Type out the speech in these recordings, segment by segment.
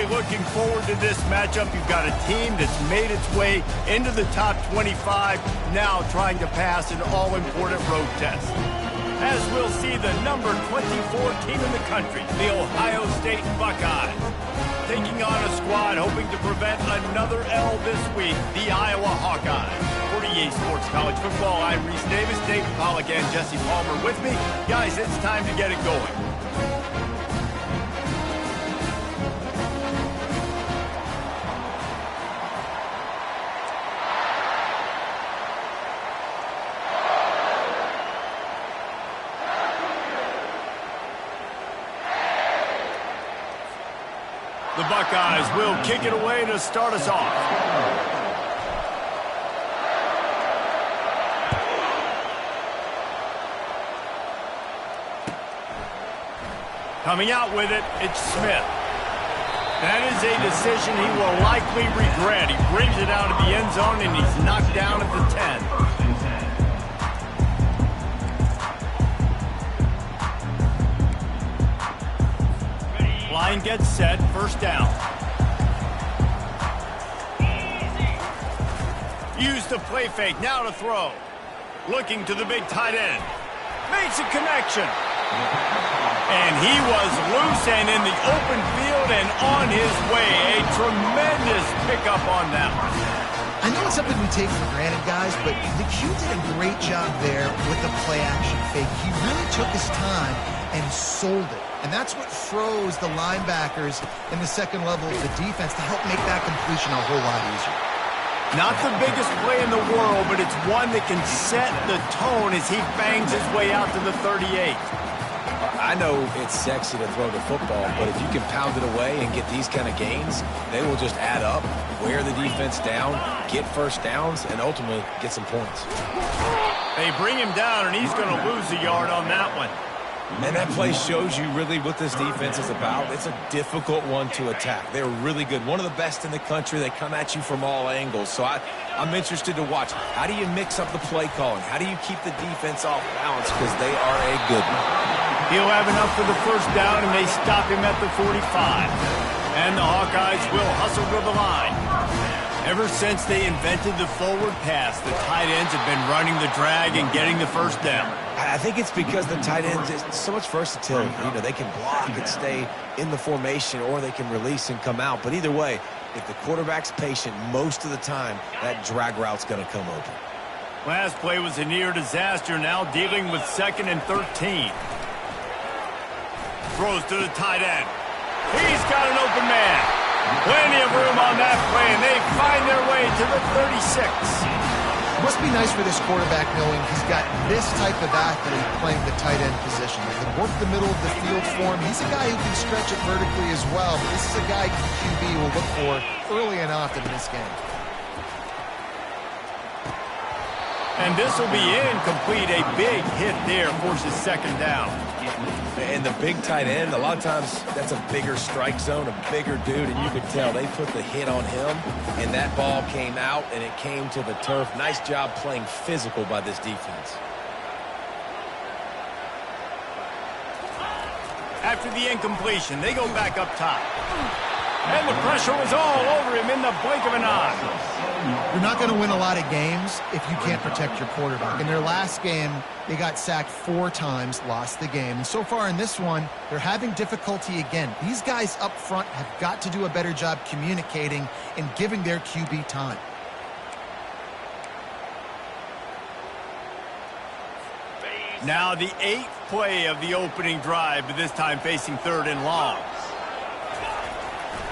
Really looking forward to this matchup. You've got a team that's made its way into the top 25, now trying to pass an all-important road test. As we'll see the number 24 team in the country, the Ohio State Buckeyes, taking on a squad hoping to prevent another L this week, the Iowa Hawkeyes. For EA Sports College Football, I'm Reese Davis, Dave Pollack, and Jesse Palmer with me. Guys, it's time to get it going. The Buckeyes will kick it away to start us off. Coming out with it, it's Smith. That is a decision he will likely regret. He brings it out of the end zone and he's knocked down at the 10. Line gets set, first down. Use the play fake, now to throw. Looking to the big tight end. Makes a connection. And he was loose and in the open field and on his way. A tremendous pickup on that one. I know it's something we take for granted, guys, but the Q did a great job there with the play-action fake. He really took his time and sold it. And that's what froze the linebackers in the second level of the defense to help make that completion a whole lot easier. Not the biggest play in the world, but it's one that can set the tone as he bangs his way out to the 38. I know it's sexy to throw the football, but if you can pound it away and get these kind of gains, they will just add up, wear the defense down, get first downs, and ultimately get some points. They bring him down, and he's going to lose a yard on that one. And that play shows you really what this defense is about. It's a difficult one to attack. They're really good. One of the best in the country. They come at you from all angles. So I'm interested to watch. How do you mix up the play calling? How do you keep the defense off balance? Because they are a good one. He'll have enough for the first down, and they stop him at the 45. And the Hawkeyes will hustle to the line. Ever since they invented the forward pass, the tight ends have been running the drag and getting the first down. I think it's because the tight ends is so much versatility. You know, they can block and stay in the formation, or they can release and come out. But either way, if the quarterback's patient most of the time, that drag route's going to come open. Last play was a near disaster, now dealing with 2nd and 13. Throws to the tight end. He's got an open man. Plenty of room on that play, and they find their way to the 36. It must be nice for this quarterback knowing he's got this type of athlete playing the tight end position. He can work the middle of the field for him. He's a guy who can stretch it vertically as well, but this is a guy QB will look for early and often in this game. And this will be incomplete. A big hit there forces 2nd down. And the big tight end, a lot of times that's a bigger strike zone, a bigger dude, and you could tell they put the hit on him, and that ball came out, and it came to the turf. Nice job playing physical by this defense. After the incompletion, they go back up top. And the pressure was all over him in the blink of an eye. You're not going to win a lot of games if you can't protect your quarterback. In their last game, they got sacked 4 times, lost the game. And so far in this one, they're having difficulty again. These guys up front have got to do a better job communicating and giving their QB time. Now the 8th play of the opening drive, but this time facing 3rd and long.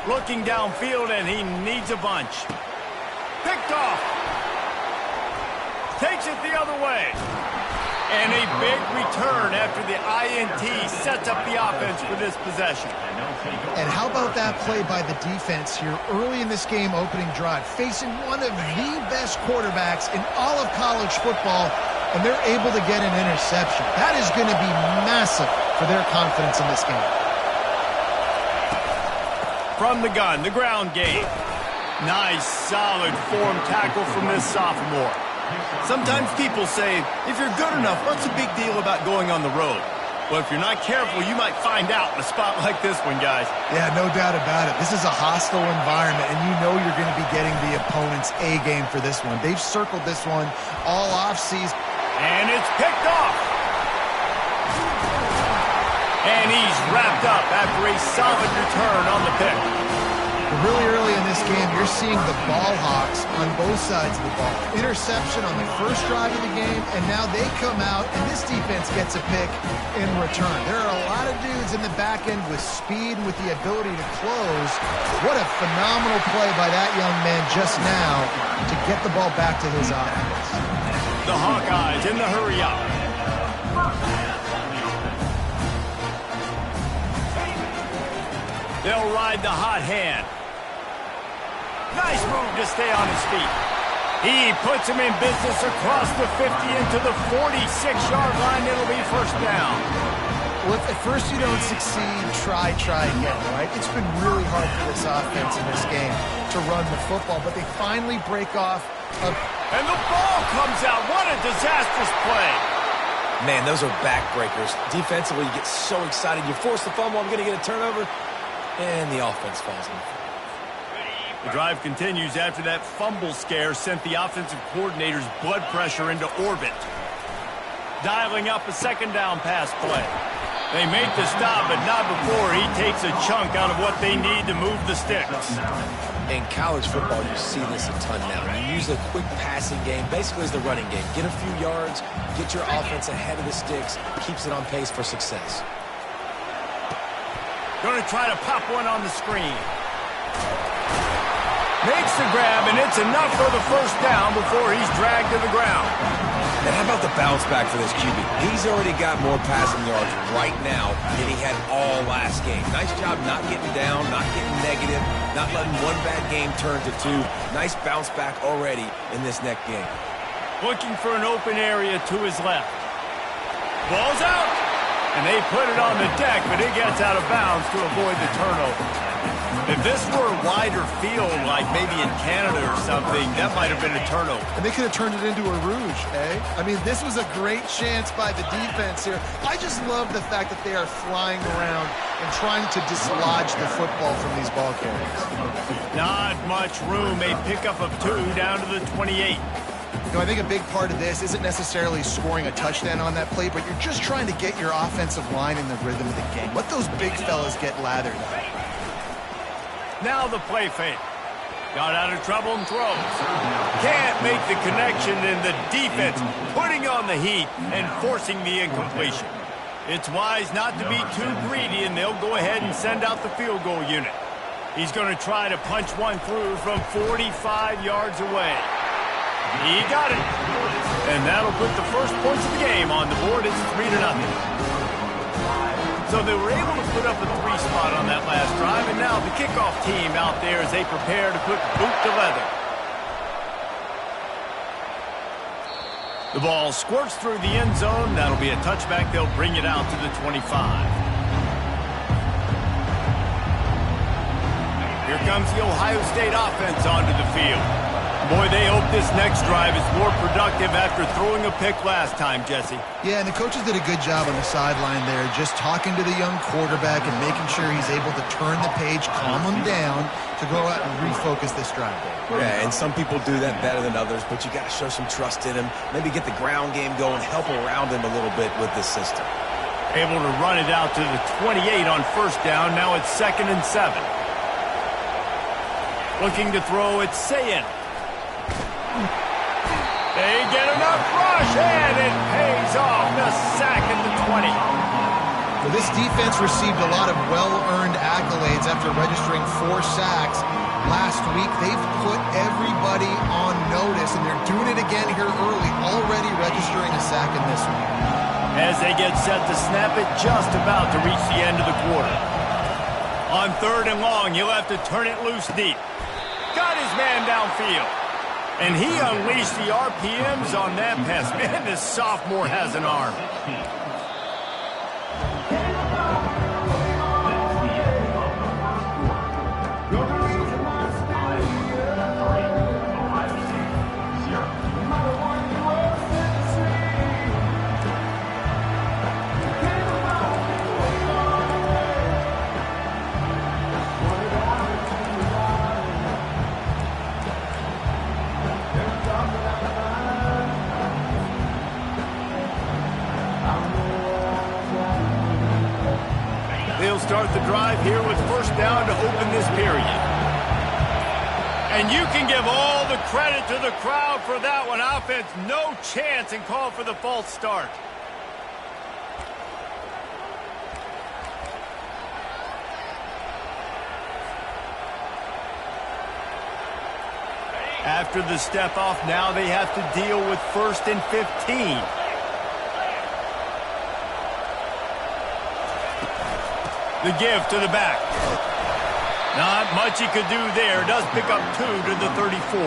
Looking downfield, and he needs a bunch. Picked off. Takes it the other way. And a big return after the INT sets up the offense for this possession. And how about that play by the defense here early in this game opening drive, facing one of the best quarterbacks in all of college football, and they're able to get an interception. That is going to be massive for their confidence in this game. From the gun, the ground game. Nice, solid form tackle from this sophomore. Sometimes people say, if you're good enough, what's the big deal about going on the road? Well, if you're not careful, you might find out in a spot like this one, guys. Yeah, no doubt about it. This is a hostile environment, and you know you're going to be getting the opponent's A game for this one. They've circled this one all offseason. And it's picked off. And he's wrapped up after a solid return on the pick. Really early in this game, you're seeing the ball hawks on both sides of the ball. Interception on the first drive of the game, and now they come out, and this defense gets a pick in return. There are a lot of dudes in the back end with speed and with the ability to close. What a phenomenal play by that young man just now to get the ball back to his offense. The Hawkeyes in the hurry up. They'll ride the hot hand. Nice move to stay on his feet. He puts him in business across the 50 into the 46-yard line. It'll be first down. Well, if at first you don't succeed, try again, right? It's been really hard for this offense in this game to run the football, but they finally break off. And the ball comes out. What a disastrous play. Man, those are backbreakers. Defensively, you get so excited. You force the fumble, I'm going to get a turnover, and the offense falls in. The drive continues after that fumble scare sent the offensive coordinator's blood pressure into orbit. Dialing up a second down pass play. They make the stop, but not before he takes a chunk out of what they need to move the sticks. In college football, you see this a ton now. You use a quick passing game, basically as the running game. Get a few yards, get your offense ahead of the sticks, keeps it on pace for success. Going to try to pop one on the screen. Makes the grab, and it's enough for the first down before he's dragged to the ground. And how about the bounce back for this QB? He's already got more passing yards right now than he had all last game. Nice job not getting down, not getting negative, not letting one bad game turn to two. Nice bounce back already in this next game. Looking for an open area to his left. Ball's out, and they put it on the deck, but it gets out of bounds to avoid the turnover. If this were a wider field, like maybe in Canada or something, that might have been a turnover. And they could have turned it into a rouge, eh? I mean, this was a great chance by the defense here. I just love the fact that they are flying around and trying to dislodge the football from these ball carriers. Not much room. A pickup of 2 down to the 28. You know, I think a big part of this isn't necessarily scoring a touchdown on that play, but you're just trying to get your offensive line in the rhythm of the game. Let those big fellas get lathered up. Now the play fake. Got out of trouble and throws. Can't make the connection, and the defense putting on the heat and forcing the incompletion. It's wise not to be too greedy, and they'll go ahead and send out the field goal unit. He's going to try to punch one through from 45 yards away. He got it. And that'll put the first points of the game on the board. It's 3-0. So they were able to put up a 3 spot on that last drive, and now the kickoff team out there as they prepare to put boot to leather. The ball squirts through the end zone. That'll be a touchback. They'll bring it out to the 25. Here comes the Ohio State offense onto the field. Boy, they hope this next drive is more productive after throwing a pick last time, Jesse. Yeah, and the coaches did a good job on the sideline there, just talking to the young quarterback and making sure he's able to turn the page, calm him down to go out and refocus this drive. Yeah, and some people do that better than others, but you got to show some trust in him, maybe get the ground game going, help around him a little bit with this system. Able to run it out to the 28 on first down. Now it's 2nd and 7. Looking to throw, it's Sayin. They get enough rush, and it pays off. The sack at the 20. Well, this defense received a lot of well-earned accolades after registering 4 sacks last week. They've put everybody on notice, and they're doing it again here early, already registering a sack in this one. As they get set to snap it, just about to reach the end of the quarter. On 3rd and long, he'll have to turn it loose deep. Got his man downfield. And he unleashed the RPMs on that pass. Man, this sophomore has an arm. drive here with first down to open this period. And you can give all the credit to the crowd for that one. Offense, no chance, and call for the false start. After the step off, now they have to deal with 1st and 15. The give to the back. Not much he could do there. Does pick up 2 to the 34.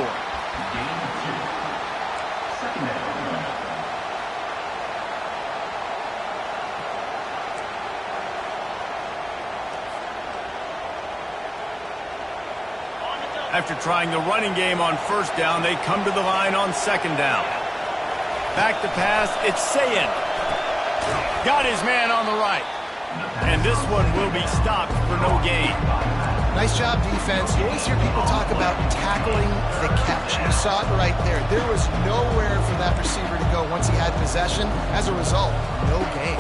After trying the running game on first down, they come to the line on second down. Back to pass, it's Sayin. Got his man on the right. And this one will be stopped for no gain. Nice job, defense. You always hear people talk about tackling the catch. You saw it right there. There was nowhere for that receiver to go once he had possession. As a result, no gain.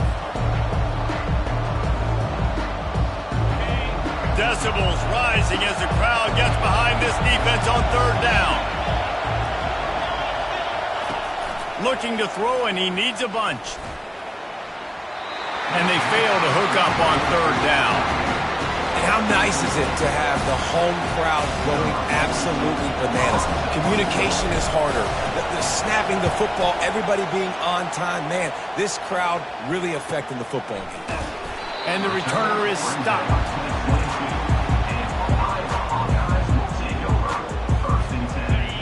Decibels rising as the crowd gets behind this defense on third down. Looking to throw, and he needs a bunch. And they fail to hook up on third down. And how nice is it to have the home crowd going absolutely bananas? Communication is harder. The snapping the football, everybody being on time. Man, this crowd really affecting the football game. And the returner is stopped.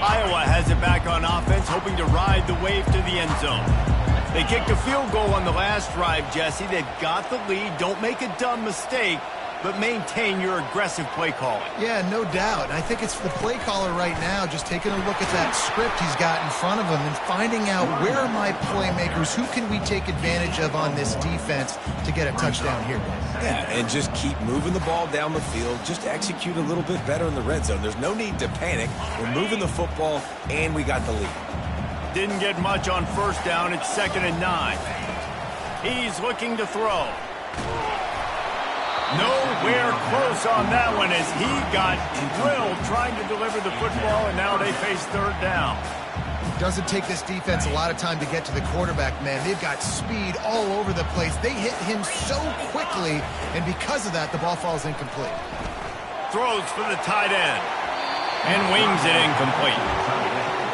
Iowa has it back on offense, hoping to ride the wave to the end zone. They kicked a field goal on the last drive, Jesse. They've got the lead. Don't make a dumb mistake, but maintain your aggressive play calling. Yeah, no doubt. I think it's the play caller right now just taking a look at that script he's got in front of him and finding out where are my playmakers, who can we take advantage of on this defense to get a touchdown here. Yeah, and just keep moving the ball down the field. Just execute a little bit better in the red zone. There's no need to panic. We're moving the football, and we got the lead. Didn't get much on first down. It's 2nd and 9. He's looking to throw. Nowhere close on that one as he got drilled trying to deliver the football, and now they face third down. Doesn't take this defense a lot of time to get to the quarterback, man. They've got speed all over the place. They hit him so quickly, and because of that, the ball falls incomplete. Throws for the tight end and wings it incomplete.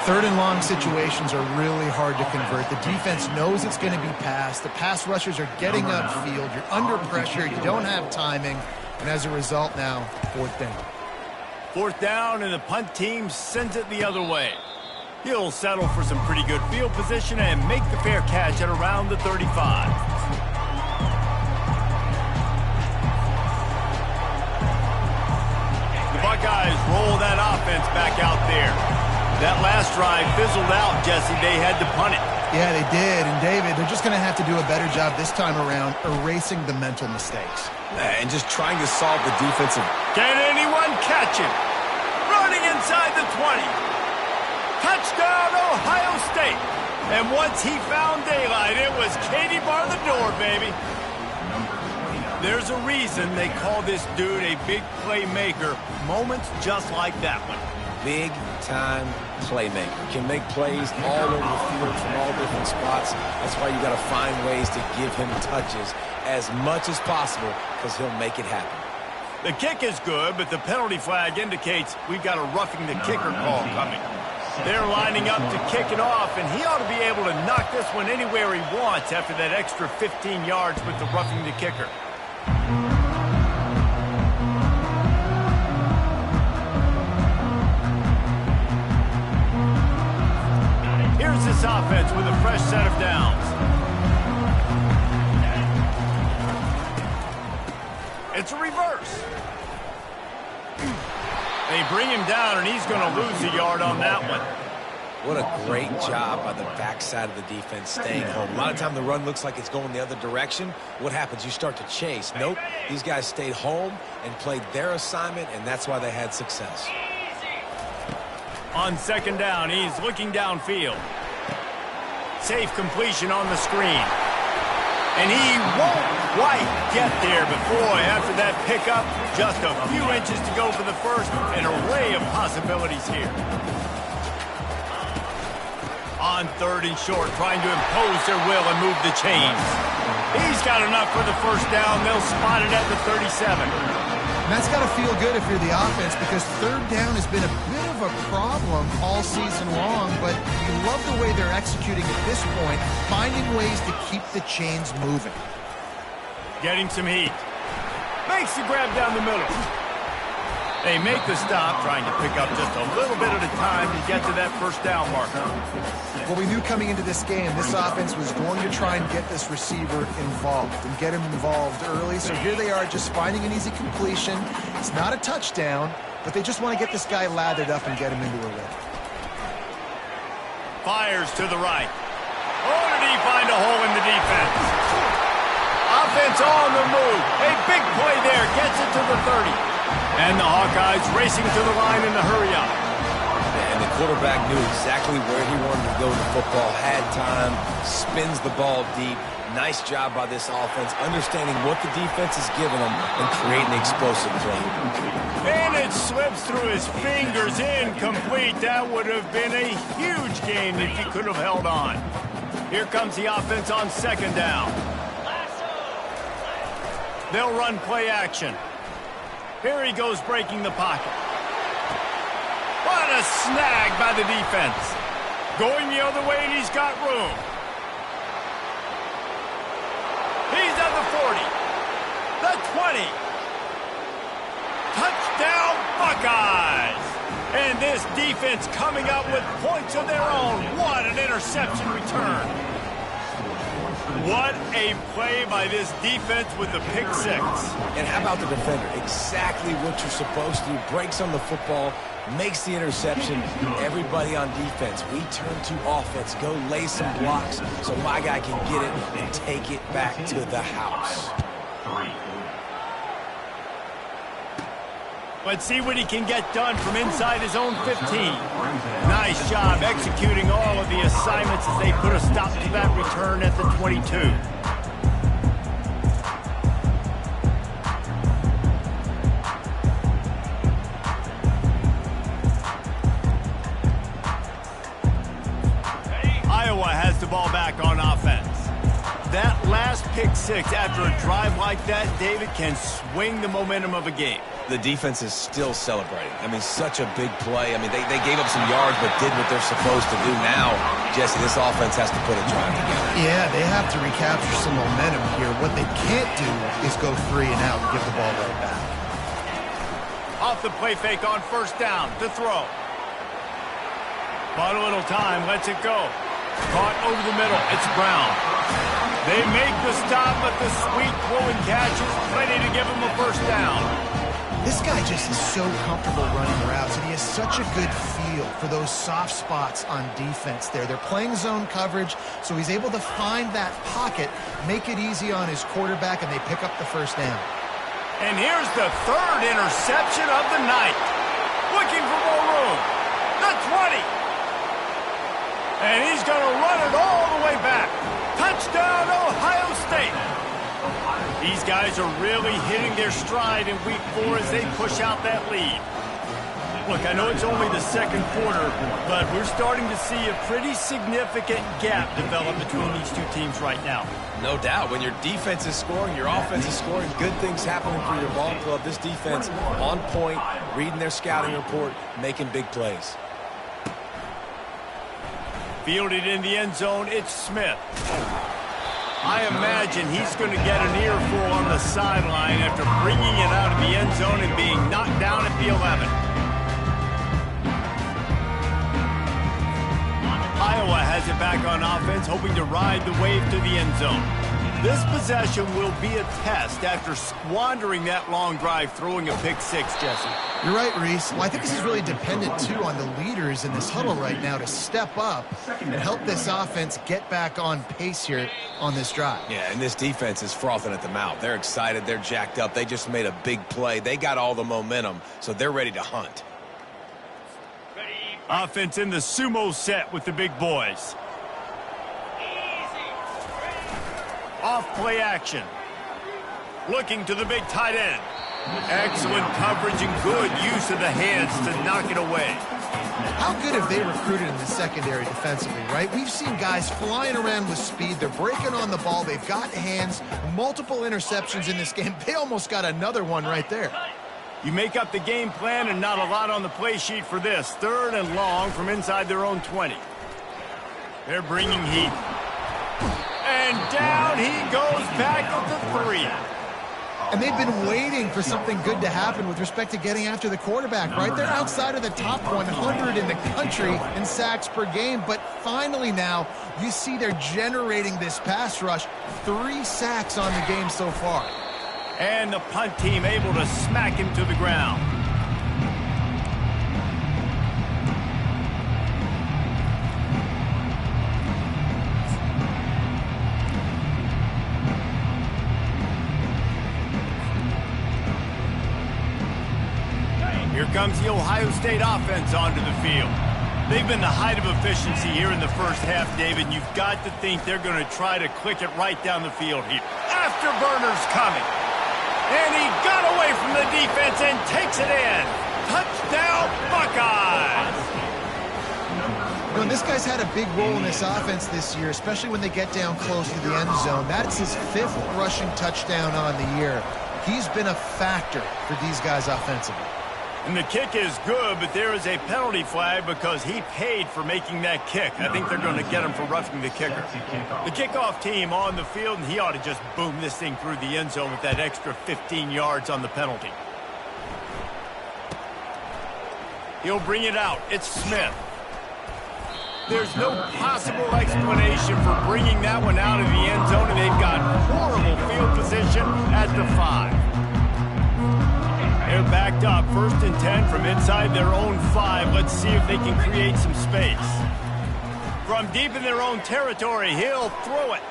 3rd and long situations are really hard to convert. The defense knows it's going to be passed. The pass rushers are getting upfield. You're under pressure. You don't have timing. And as a result now, 4th down. 4th down, and the punt team sends it the other way. He'll settle for some pretty good field position and make the fair catch at around the 35. The Buckeyes roll that offense back out there. That last drive fizzled out, Jesse. They had to punt it. Yeah, they did. And, David, they're just going to have to do a better job this time around erasing the mental mistakes. And just trying to solve the defensive. Can anyone catch him? Running inside the 20. Touchdown, Ohio State. And once he found daylight, it was Katie bar the door, baby. There's a reason they call this dude a big playmaker. Moments just like that one. Big-time playmaker. Can make plays all over the field from all different spots. That's why you got to find ways to give him touches as much as possible because he'll make it happen. The kick is good, but the penalty flag indicates we've got a roughing the kicker call coming. They're lining up to kick it off, and he ought to be able to knock this one anywhere he wants after that extra 15 yards with the roughing the kicker. Here's this offense with a fresh set of downs. It's a reverse. They bring him down, and he's going to lose a yard on that one. What a great job by the backside of the defense staying home. A lot of time the run looks like it's going the other direction. What happens? You start to chase. Nope. These guys stayed home and played their assignment, and that's why they had success. On second down, he's looking downfield. Safe completion on the screen. And he won't quite get there, but boy, after that pickup, just a few inches to go for the first. An array of possibilities here. On 3rd and short, trying to impose their will and move the chains. He's got enough for the first down. They'll spot it at the 37. And that's got to feel good if you're the offense, because 3rd down has been a bit of a problem all season long, but you love the way they're executing at this point, finding ways to keep the chains moving. Getting some heat. Makes the grab down the middle. They make the stop, trying to pick up just a little bit at a time to get to that first down marker. Well, we knew coming into this game, this offense was going to try and get this receiver involved and get him involved early. So here they are just finding an easy completion. It's not a touchdown, but they just want to get this guy lathered up and get him into a rhythm. Fires to the right. Oh, did he find a hole in the defense? Offense on the move. A big play there. Gets it to the 30. And the Hawkeyes racing to the line in the hurry-up. And the quarterback knew exactly where he wanted to go with the football, had time, spins the ball deep. Nice job by this offense, understanding what the defense is giving them and creating the explosive play. And it slips through his fingers, incomplete. That would have been a huge gain if he could have held on. Here comes the offense on 2nd down. They'll run play action. Here he goes, breaking the pocket. What a snag by the defense. Going the other way, and he's got room. He's at the 40. The 20. Touchdown, Buckeyes. And this defense coming up with points of their own. What an interception return. What a play by this defense with the pick 6. And how about the defender? Exactly what you're supposed to do. Breaks on the football, makes the interception. Everybody on defense, we turn to offense. Go lay some blocks so my guy can get it and take it back to the house. Let's see what he can get done from inside his own 15. Nice job executing all of the assignments as they put a stop to that return at the 22. Iowa has the ball back on offense. That last pick 6 after a drive like that, David, can swing the momentum of a game. The defense is still celebrating. I mean, such a big play. I mean, they gave up some yards but did what they're supposed to do. Now, Jesse, this offense has to put a drive together. Yeah, they have to recapture some momentum here. What they can't do is go 3 and out and give the ball right back. Off the play fake on 1st down to throw. Bought a little time, lets it go. Caught over the middle, it's Brown. They make the stop, but the sweet throw and catch is plenty to give them a 1st down. This guy just is so comfortable running routes, and he has such a good feel for those soft spots on defense there. They're playing zone coverage, so he's able to find that pocket, make it easy on his quarterback, and they pick up the 1st down. And here's the 3rd interception of the night. Looking for more room. The 20. And he's going to run it all the way back. Touchdown, Ohio State. These guys are really hitting their stride in week 4 as they push out that lead. Look, I know it's only the 2nd quarter, but we're starting to see a pretty significant gap develop between these two teams right now. No doubt. When your defense is scoring, your offense is scoring, good things happening for your ball club. This defense on point, reading their scouting report, making big plays. Fielded in the end zone, it's Smith. I imagine he's going to get an earful on the sideline after bringing it out of the end zone and being knocked down at the 11. Iowa has it back on offense, hoping to ride the wave to the end zone. This possession will be a test after squandering that long drive, throwing a pick 6, Jesse. You're right, Reese. Well, I think this is really dependent, too, on the leaders in this huddle right now to step up and help this offense get back on pace here on this drive. Yeah, and this defense is frothing at the mouth. They're excited. They're jacked up. They just made a big play. They got all the momentum, so they're ready to hunt. Offense in the sumo set with the big boys. Off play action. Looking to the big tight end. Excellent coverage and good use of the hands to knock it away. How good have they recruited in the secondary defensively, right? We've seen guys flying around with speed. They're breaking on the ball. They've got hands. Multiple interceptions in this game. They almost got another one right there. You make up the game plan and not a lot on the play sheet for this. 3rd and long from inside their own 20. They're bringing heat. And down he goes back at the 3. And they've been waiting for something good to happen with respect to getting after the quarterback, right? They're outside of the top 100 in the country in sacks per game, but finally now you see they're generating this pass rush. 3 sacks on the game so far. And the punt team able to smack him to the ground. Here comes the Ohio State offense onto the field. They've been the height of efficiency here in the first half, David. You've got to think they're going to try to click it right down the field here. Afterburner's coming. And he got away from the defense and takes it in. Touchdown, Buckeyes! You know, this guy's had a big role in this offense this year, especially when they get down close to the end zone. That's his 5th rushing touchdown on the year. He's been a factor for these guys offensively. And the kick is good, but there is a penalty flag because he paid for making that kick. I think they're going to get him for roughing the kicker. The kickoff team on the field, and he ought to just boom this thing through the end zone with that extra 15 yards on the penalty. He'll bring it out. It's Smith. There's no possible explanation for bringing that one out of the end zone, and they've got horrible field position at the 5. They're backed up, 1st and 10 from inside their own 5. Let's see if they can create some space. From deep in their own territory, he'll throw it.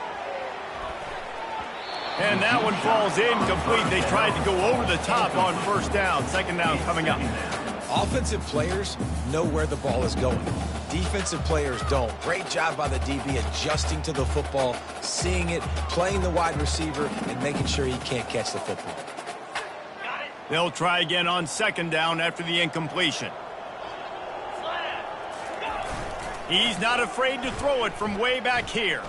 And that one falls incomplete. They tried to go over the top on 1st down. 2nd down coming up. Offensive players know where the ball is going. Defensive players don't. Great job by the DB adjusting to the football, seeing it, playing the wide receiver, and making sure he can't catch the football. They'll try again on 2nd down after the incompletion. He's not afraid to throw it from way back here.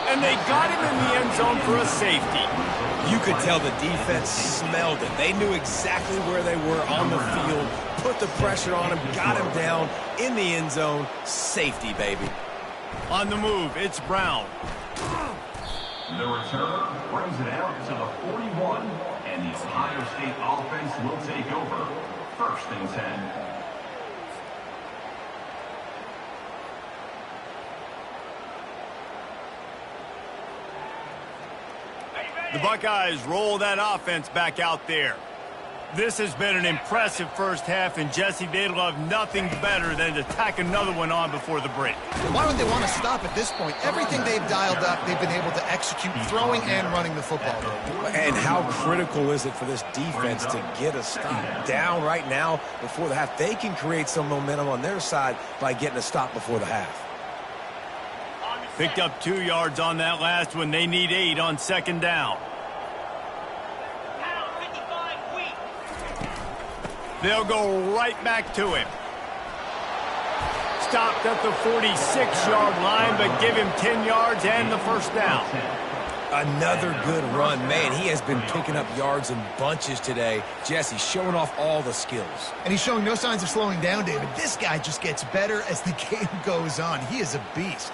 And they got him in the end zone for a safety. You could tell the defense smelled it. They knew exactly where they were on the field, put the pressure on him, got him down in the end zone. Safety, baby. On the move, it's Brown. The return brings it out to the 41. And the Ohio State offense will take over. 1st and 10. The Buckeyes roll that offense back out there. This has been an impressive first half, and Jesse, they'd love nothing better than to tack another one on before the break. Why would they want to stop at this point? Everything they've dialed up, they've been able to execute throwing and running the football. And how critical is it for this defense to get a stop down right now before the half? They can create some momentum on their side by getting a stop before the half. Picked up 2 yards on that last one. They need 8 on 2nd down. They'll go right back to him. Stopped at the 46-yard line, but give him 10 yards and the 1st down. Another good run. Man, he has been picking up yards in bunches today. Jesse showing off all the skills. And he's showing no signs of slowing down, David. This guy just gets better as the game goes on. He is a beast.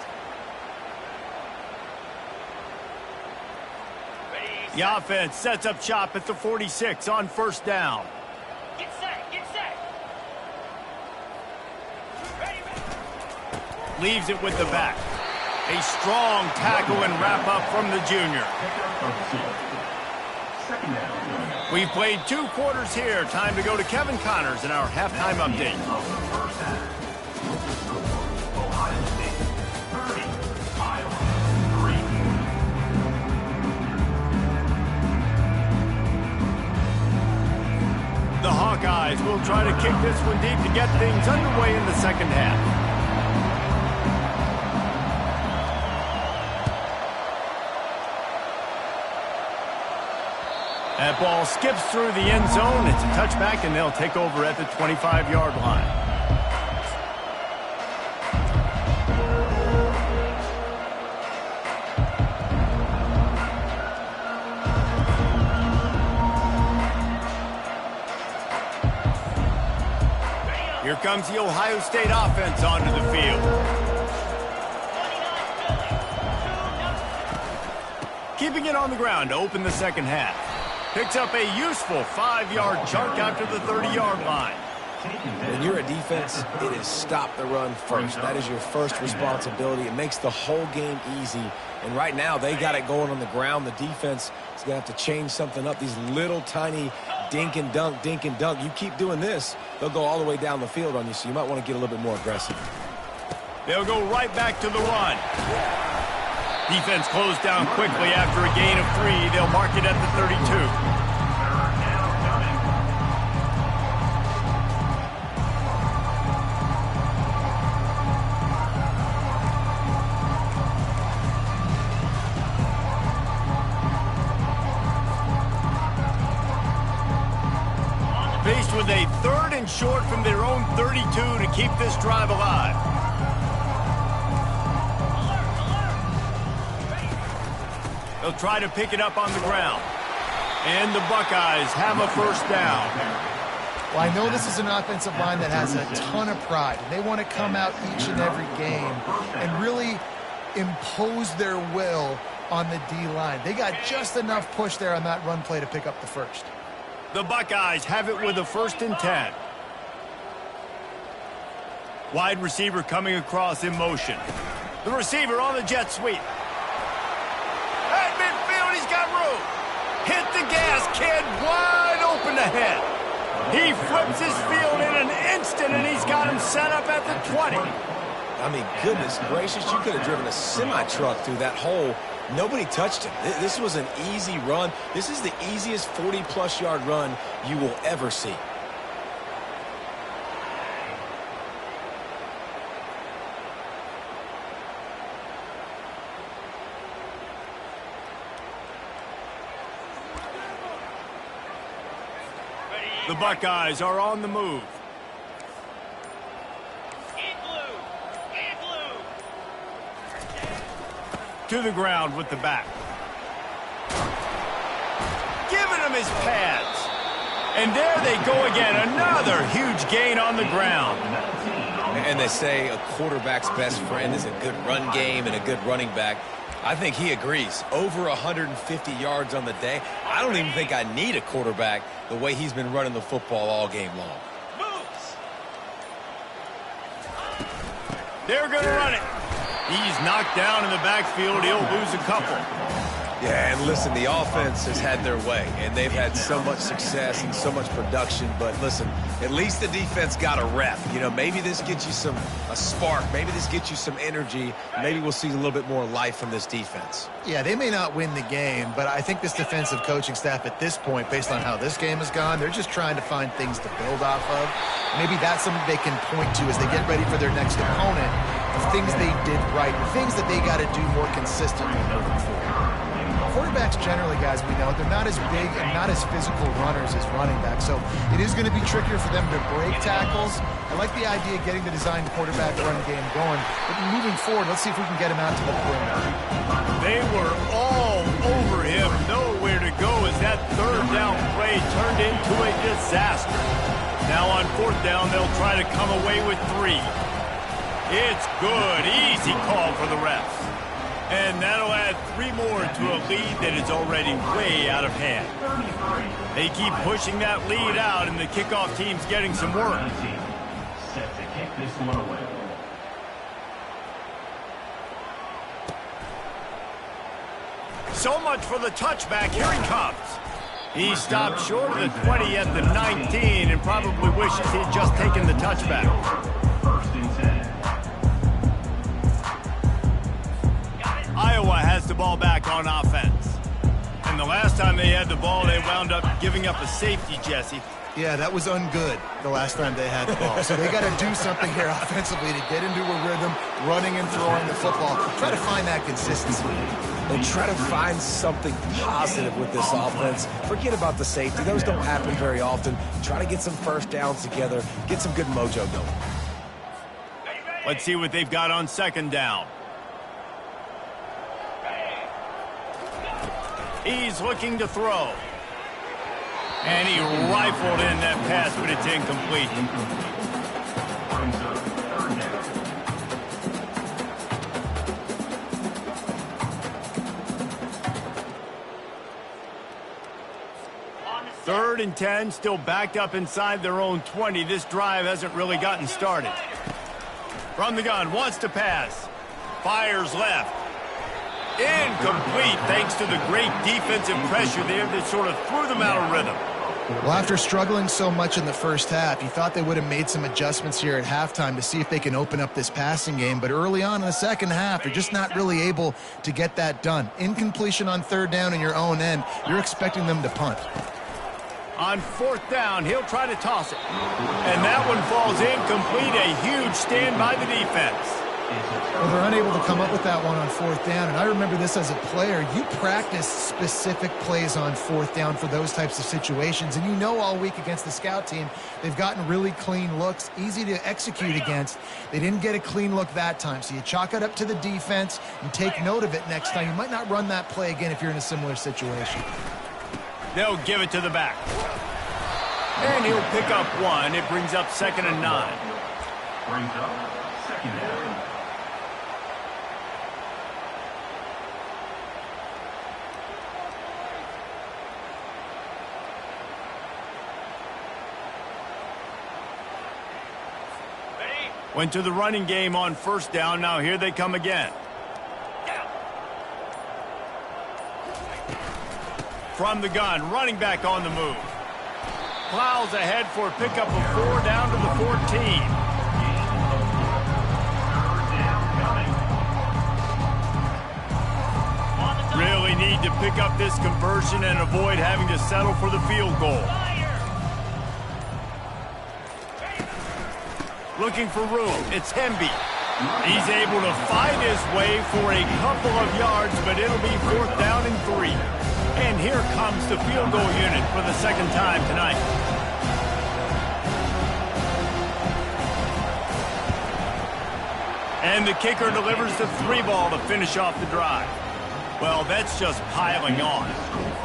The offense sets up shop at the 46 on 1st down. Get set, get set. Ready. Leaves it with the back. A strong tackle and wrap up from the junior. We've played 2 quarters here. Time to go to Kevin Connors in our halftime update. Ohio State 30, Iowa 3. The Hawkeyes will try to kick this one deep to get things underway in the 2nd half. That ball skips through the end zone. It's a touchback, and they'll take over at the 25-yard line. Here comes the Ohio State offense onto the field. Keeping it on the ground to open the second half. Picks up a useful 5-yard chunk after the 30-yard line. When you're a defense, it is stop the run first. That is your first responsibility. It makes the whole game easy. And right now, they got it going on the ground. The defense is going to have to change something up. These little tiny dink and dunk, dink and dunk. You keep doing this, they'll go all the way down the field on you, so you might want to get a little bit more aggressive. They'll go right back to the run. Defense closed down quickly after a gain of 3. They'll mark it at the 32. Faced with a 3rd and short from their own 32 to keep this drive alive. They'll try to pick it up on the ground. And the Buckeyes have a first down. Well, I know this is an offensive line that has a ton of pride. And they want to come out each and every game and really impose their will on the D-line. They got just enough push there on that run play to pick up the first. The Buckeyes have it with a 1st and 10. Wide receiver coming across in motion. The receiver on the jet sweep. At midfield, he's got room. Hit the gas, kid. Wide open ahead. He flips his field in an instant, and he's got him set up at the 20. I mean, goodness gracious, you could have driven a semi-truck through that hole. Nobody touched him. This was an easy run. This is the easiest 40-plus yard run you will ever see. The Buckeyes are on the move. To the ground with the back. Giving him his pads. And there they go again. Another huge gain on the ground. And they say a quarterback's best friend is a good run game and a good running back. I think he agrees. Over 150 yards on the day. I don't even think I need a quarterback the way he's been running the football all game long. They're going to run it. He's knocked down in the backfield. He'll lose a couple. Yeah, and listen, the offense has had their way, and they've had so much success and so much production. But listen, at least the defense got a rep. You know, maybe this gets you a spark. Maybe this gets you some energy. Maybe we'll see a little bit more life from this defense. Yeah, they may not win the game, but I think this defensive coaching staff at this point, based on how this game has gone, they're just trying to find things to build off of. Maybe that's something they can point to as they get ready for their next opponent, of things they did right, things that they got to do more consistently moving forward. Quarterbacks generally, guys, we know, they're not as big and not as physical runners as running backs, so it is going to be trickier for them to break tackles. I like the idea of getting the designed quarterback run game going, but moving forward, let's see if we can get him out to the perimeter. They were all over him, nowhere to go as that 3rd down play turned into a disaster. Now on 4th down, they'll try to come away with 3. It's good, easy call for the refs. And that'll add 3 more to a lead that is already way out of hand. They keep pushing that lead out, and the kickoff team's getting some work. Set to kick this one away. So much for the touchback. Here he comes. He stopped short of the 20 at the 19 and probably wishes he'd just taken the touchback. 1st and 10. Iowa has the ball back on offense. And the last time they had the ball, they wound up giving up a safety, Jesse. Yeah, that was ungood the last time they had the ball. So they got to do something here offensively to get into a rhythm, running and throwing the football. Try to find that consistency. and try to find something positive with this offense. Forget about the safety. Those don't happen very often. Try to get some first downs together, get some good mojo going. Let's see what they've got on second down. He's looking to throw. And he rifled in that pass, but it's incomplete. Third and 10, still backed up inside their own 20. This drive hasn't really gotten started. From the gun, wants to pass. Fires left. Incomplete, thanks to the great defensive pressure there that sort of threw them out of rhythm. Well, after struggling so much in the first half, you thought they would have made some adjustments here at halftime to see if they can open up this passing game. But early on in the second half, they're just not really able to get that done. Incompletion on third down in your own end, you're expecting them to punt. On fourth down, he'll try to toss it. And that one falls incomplete. A huge stand by the defense. Well, they're unable to come up with that one on fourth down. And I remember this as a player. You practice specific plays on fourth down for those types of situations. And you know all week against the scout team, they've gotten really clean looks, easy to execute against. They didn't get a clean look that time. So you chalk it up to the defense and take note of it next time. You might not run that play again if you're in a similar situation. They'll give it to the back. And he'll pick up one. It brings up 2nd and 9. Brings up 2nd down. Went to the running game on first down. Now here they come again. From the gun, running back on the move. Plows ahead for a pickup of 4 down to the 14. Really need to pick up this conversion and avoid having to settle for the field goal. Looking for room. It's Hemby. He's able to find his way for a couple of yards, but it'll be 4th down and 3. And here comes the field goal unit for the second time tonight. And the kicker delivers the 3 ball to finish off the drive. Well, that's just piling on.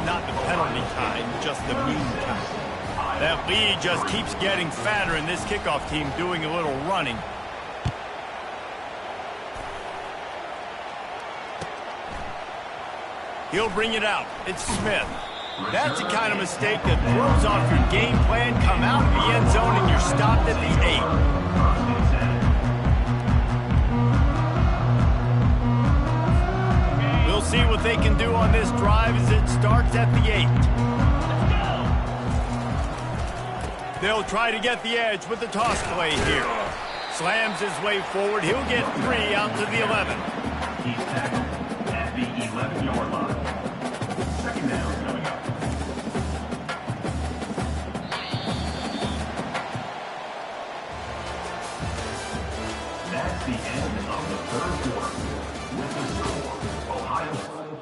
Not the penalty kind, just the mean kind. That lead just keeps getting fatter, and this kickoff team doing a little running. He'll bring it out. It's Smith. That's the kind of mistake that throws off your game plan. Come out of the end zone, and you're stopped at the 8. We'll see what they can do on this drive as it starts at the 8. They'll try to get the edge with the toss play here. Slams his way forward. He'll get 3 out to the 11. He's tackled at the 11-yard line. 2nd down coming up. That's the end of the 3rd quarter. With the score, Ohio State.